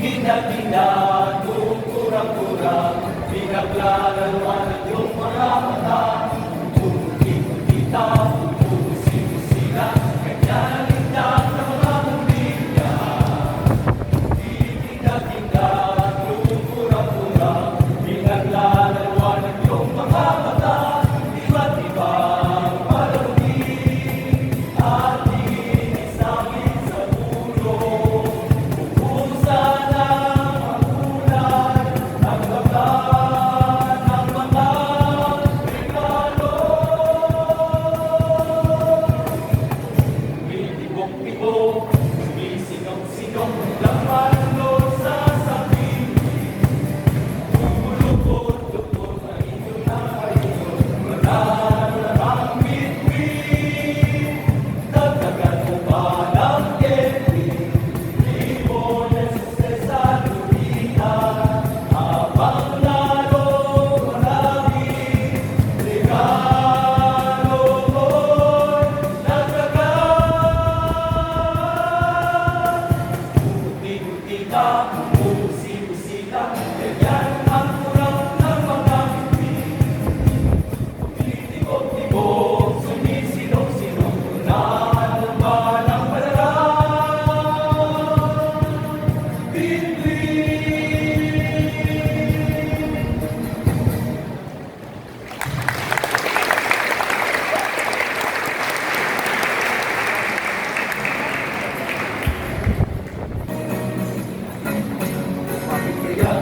Hina-hina, kurang-kurang, pinaglalarawan ng iyong mga mata. Puti-putita, pupusi-pusila, kanya-hina na mga mulinya. Hina-hina, kurang-kurang, pinaglalarawan ng iyong mga mata. Iba't ibang palagi, ating isangin sa ulo. Sumisigaw-sigaw laman doon sa sabi. Lupot-lupot na inyo na kayo. Manalo na ang bitbit. Dagdagan mo pa ng kenti. Di mo neses sa lumitan. Habang lalo marami. Regalo mo'y dagdagan. Puti-putika, pusi-pusika, ganyan ang kurang ng mga bibig. Tibok-tibok, sumisilong-silong, unahan ba ng malalang bibig? Kaya